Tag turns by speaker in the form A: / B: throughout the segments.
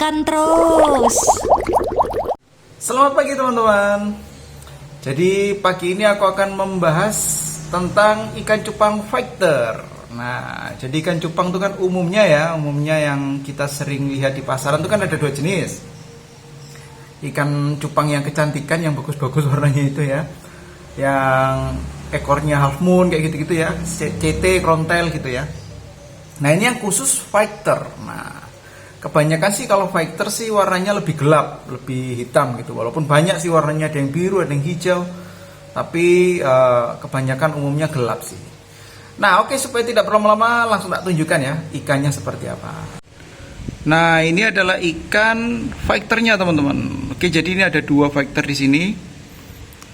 A: ikan terus.
B: Selamat pagi teman-teman. Jadi pagi ini aku akan membahas tentang ikan cupang fighter. Nah, jadi ikan cupang itu kan umumnya yang kita sering lihat di pasaran itu kan ada dua jenis. Ikan cupang yang kecantikan, yang bagus-bagus warnanya itu ya, yang ekornya half moon kayak gitu-gitu ya, CT, krontel gitu ya. Nah, ini yang khusus fighter. Nah, kebanyakan sih kalau fighter sih warnanya lebih gelap, lebih hitam gitu. Walaupun banyak sih warnanya, ada yang biru, ada yang hijau, tapi kebanyakan umumnya gelap sih. Nah, oke, supaya tidak berlama-lama langsung tak tunjukkan ya ikannya seperti apa. Nah, ini adalah ikan fighternya teman-teman. Oke, jadi ini ada dua fighter di sini.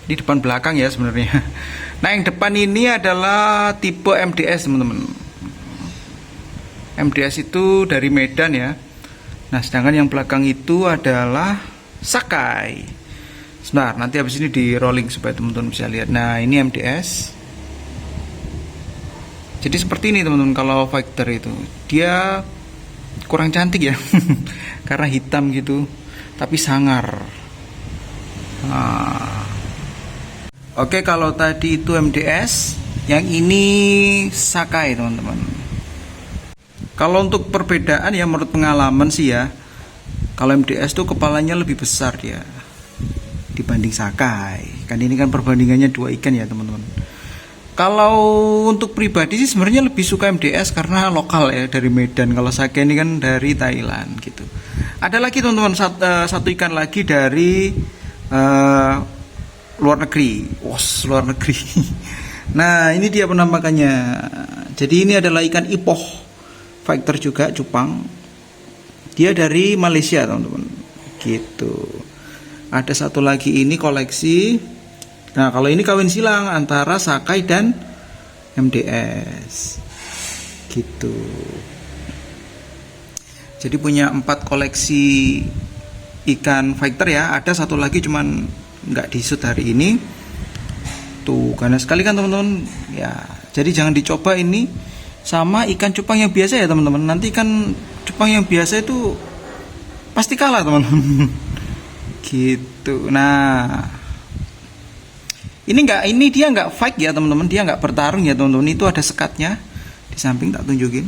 B: Ini depan belakang ya sebenarnya. Nah, yang depan ini adalah tipe MDS teman-teman. MDS itu dari Medan ya. Nah, sedangkan yang belakang itu adalah Sakai. Sebentar, nanti habis ini di rolling supaya teman-teman bisa lihat. Nah, ini MDS. Jadi seperti ini teman-teman kalau fighter itu. Dia kurang cantik ya. Karena hitam gitu, tapi sangar. Nah. Oke, kalau tadi itu MDS, yang ini Sakai teman-teman. Kalau untuk perbedaan ya menurut pengalaman sih ya, kalau MDS tuh kepalanya lebih besar dia dibanding Sakai. Kan ini kan perbandingannya dua ikan ya teman-teman. Kalau untuk pribadi sih sebenarnya lebih suka MDS karena lokal ya, dari Medan. Kalau Sakai ini kan dari Thailand gitu. Ada lagi teman-teman satu ikan lagi dari luar negeri. Luar negeri. Nah, ini dia penampakannya. Jadi ini adalah ikan ipoh fighter juga, cupang. Dia dari Malaysia teman-teman gitu. Ada satu lagi ini koleksi. Nah, kalau ini kawin silang antara Sakai dan MDS gitu. Jadi punya 4 koleksi ikan fighter ya. Ada satu lagi cuman nggak di-shoot hari ini. Tuh, karena sekali kan teman-teman ya. Jadi jangan dicoba ini sama ikan cupang yang biasa ya teman-teman. Nanti ikan cupang yang biasa itu pasti kalah teman-teman. Gitu. Nah, ini dia nggak fight ya teman-teman. Dia nggak bertarung ya teman-teman. Itu ada sekatnya di samping, tak tunjukin.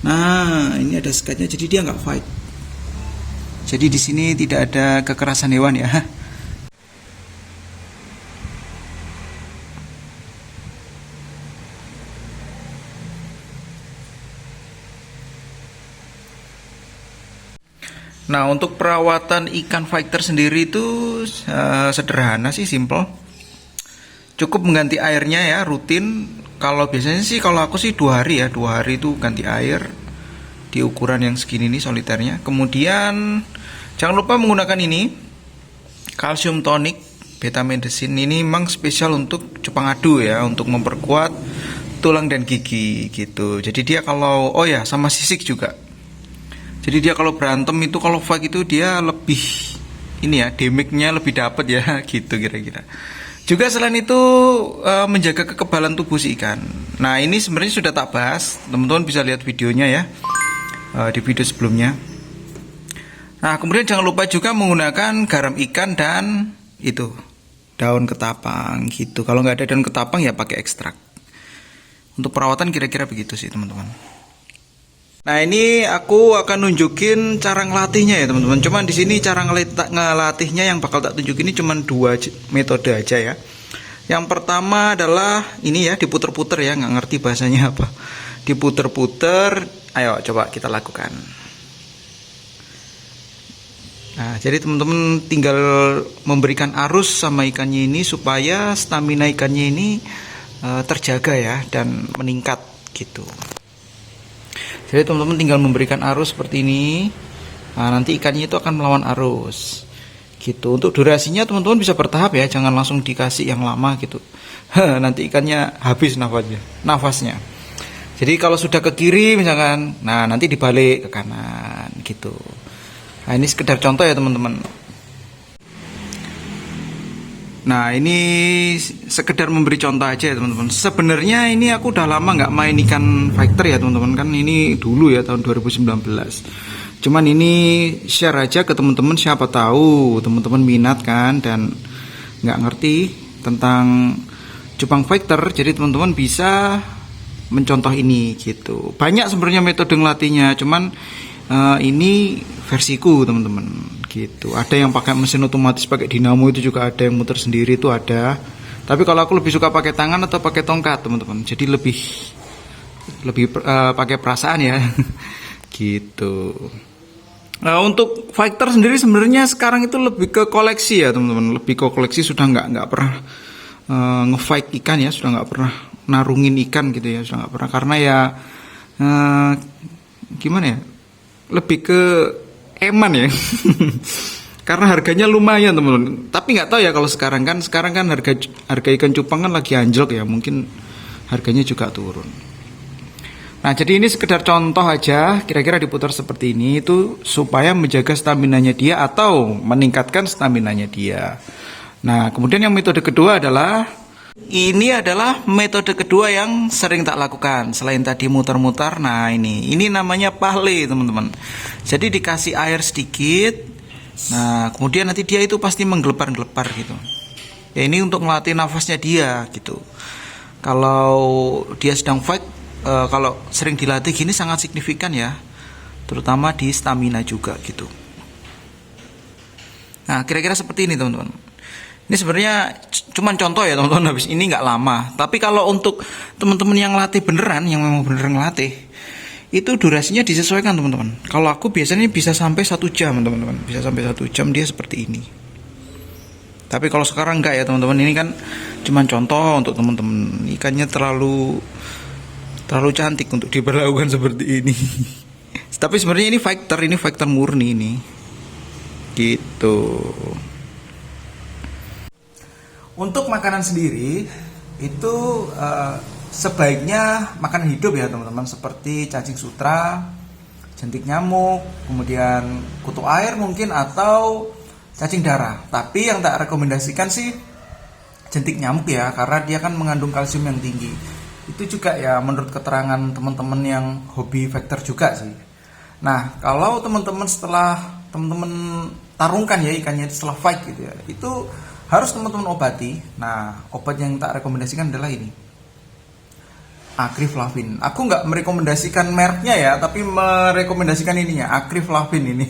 B: Nah, ini ada sekatnya. Jadi dia nggak fight. Jadi di sini tidak ada kekerasan hewan ya. Nah, untuk perawatan ikan fighter sendiri itu sederhana sih, simple. Cukup mengganti airnya ya, rutin. Kalau biasanya sih, kalau aku sih 2 hari ya, 2 hari itu ganti air di ukuran yang segini nih soliternya. Kemudian jangan lupa menggunakan ini, kalsium tonic, beta medicine. Ini memang spesial untuk cupang adu ya, untuk memperkuat tulang dan gigi gitu. Jadi dia kalau, oh ya, sama sisik juga. Jadi dia kalau berantem itu, kalau fight itu dia lebih ini ya, damage-nya lebih dapat ya, gitu kira-kira. Juga selain itu menjaga kekebalan tubuh si ikan. Nah, ini sebenarnya sudah tak bahas, teman-teman bisa lihat videonya ya, di video sebelumnya. Nah, kemudian jangan lupa juga menggunakan garam ikan dan itu daun ketapang gitu. Kalau nggak ada daun ketapang ya pakai ekstrak. Untuk perawatan kira-kira begitu sih teman-teman. Nah, ini aku akan nunjukin cara ngelatihnya ya teman-teman. Cuman di sini cara ngelatihnya yang bakal tak tunjukin ini cuman 2 metode aja ya. Yang pertama adalah ini ya, diputer-puter ya, nggak ngerti bahasanya apa. Diputer-puter. Ayo coba kita lakukan. Nah, jadi teman-teman tinggal memberikan arus sama ikannya ini supaya stamina ikannya ini terjaga ya dan meningkat gitu. Jadi teman-teman tinggal memberikan arus seperti ini. Nah, nanti ikannya itu akan melawan arus gitu. Untuk durasinya teman-teman bisa bertahap ya, jangan langsung dikasih yang lama gitu. Nanti ikannya habis nafasnya. Jadi kalau sudah ke kiri misalkan, nah nanti dibalik ke kanan gitu. Nah, ini sekedar contoh ya teman-teman. Nah, ini sekedar memberi contoh aja ya teman-teman. Sebenarnya ini aku udah lama nggak main ikan fighter ya teman-teman. Kan ini dulu ya tahun 2019. Cuman ini share aja ke teman-teman, siapa tahu teman-teman minat kan dan nggak ngerti tentang cupang fighter, jadi teman-teman bisa mencontoh ini gitu. Banyak sebenarnya metode ngelatihnya, cuman ini versiku teman-teman gitu. Ada yang pakai mesin otomatis pakai dinamo, itu juga ada, yang muter sendiri itu ada. Tapi kalau aku lebih suka pakai tangan atau pakai tongkat teman-teman, jadi lebih pakai perasaan ya gitu. Untuk fighter sendiri sebenarnya sekarang itu lebih ke koleksi ya teman-teman, lebih ke koleksi, sudah nggak pernah ngefight ikan ya, sudah nggak pernah narungin ikan gitu ya, sudah nggak pernah, karena ya gimana ya, lebih ke eman ya karena harganya lumayan teman-teman. Tapi nggak tahu ya kalau sekarang kan harga ikan cupang kan lagi anjlok ya, mungkin harganya juga turun. Nah, jadi ini sekedar contoh aja, kira-kira diputar seperti ini itu supaya menjaga staminanya dia atau meningkatkan staminanya dia. Nah, kemudian yang metode kedua adalah, ini adalah metode kedua yang sering tak lakukan selain tadi muter-muter. Nah, ini namanya pahle teman-teman. Jadi dikasih air sedikit. Nah, kemudian nanti dia itu pasti menggelepar-gelepar gitu. Ya, ini untuk melatih nafasnya dia gitu. Kalau dia sedang fight, kalau sering dilatih gini sangat signifikan ya, terutama di stamina juga gitu. Nah, kira-kira seperti ini teman-teman. Ini sebenarnya cuman contoh ya teman-teman, habis ini nggak lama. Tapi kalau untuk teman-teman yang latih beneran, yang memang beneran ngelatih, itu durasinya disesuaikan teman-teman. Kalau aku biasanya bisa sampai 1 jam teman-teman, bisa sampai 1 jam dia seperti ini. Tapi kalau sekarang enggak ya teman-teman, ini kan cuman contoh untuk teman-teman. Ikannya terlalu cantik untuk diperlakukan seperti ini. Tapi sebenarnya ini fighter murni ini. Gitu. Untuk makanan sendiri itu sebaiknya makanan hidup ya teman-teman, seperti cacing sutra, jentik nyamuk, kemudian kutu air mungkin, atau cacing darah. Tapi yang tak rekomendasikan sih jentik nyamuk ya, karena dia kan mengandung kalsium yang tinggi. Itu juga ya menurut keterangan teman-teman yang hobi fighter juga sih. Nah, kalau teman-teman setelah teman-teman tarungkan ya ikannya setelah fight gitu ya, itu harus teman-teman obati. Nah, obat yang tak rekomendasikan adalah ini, Agriflavin. Aku nggak merekomendasikan mereknya ya, tapi merekomendasikan ininya, Agriflavin ini.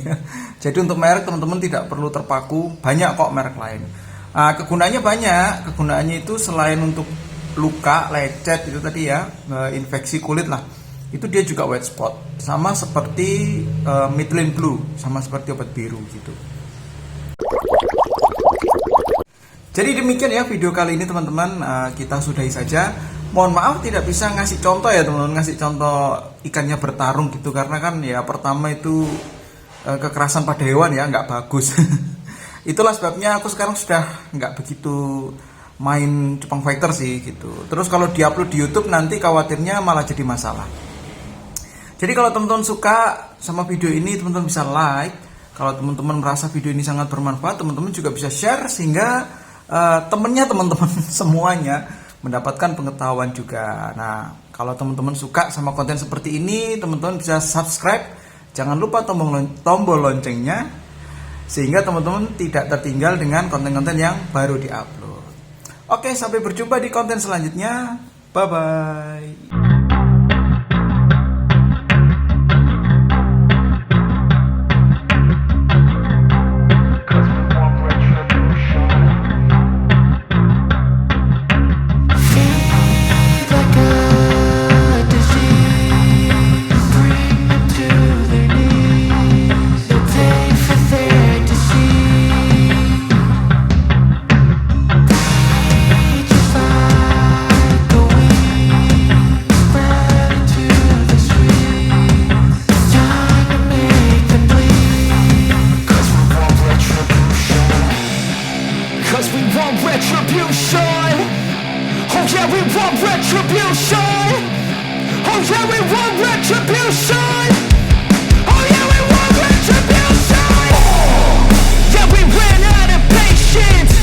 B: Jadi untuk merek teman-teman tidak perlu terpaku, banyak kok merek lain. Kegunaannya banyak. Kegunaannya itu selain untuk luka, lecet itu tadi ya, infeksi kulit lah, itu dia juga white spot, sama seperti Methylene Blue, sama seperti obat biru gitu. Jadi demikian ya video kali ini teman-teman, kita sudahi saja. Mohon maaf tidak bisa ngasih contoh ya teman-teman, ngasih contoh ikannya bertarung gitu, karena kan ya pertama itu kekerasan pada hewan ya, nggak bagus. Itulah sebabnya aku sekarang sudah nggak begitu main cupang fighter sih gitu. Terus kalau diupload di YouTube nanti khawatirnya malah jadi masalah. Jadi kalau teman-teman suka sama video ini, teman-teman bisa like. Kalau teman-teman merasa video ini sangat bermanfaat, teman-teman juga bisa share sehingga temennya teman-teman semuanya mendapatkan pengetahuan juga. Nah, kalau teman-teman suka sama konten seperti ini, teman-teman bisa subscribe. Jangan lupa tombol loncengnya sehingga teman-teman tidak tertinggal dengan konten-konten yang baru diupload. Oke, sampai berjumpa di konten selanjutnya. Bye-bye. Retribution. Oh yeah, we want retribution. Oh yeah, we want retribution. Oh yeah, we want retribution. Yeah, we ran out of patience.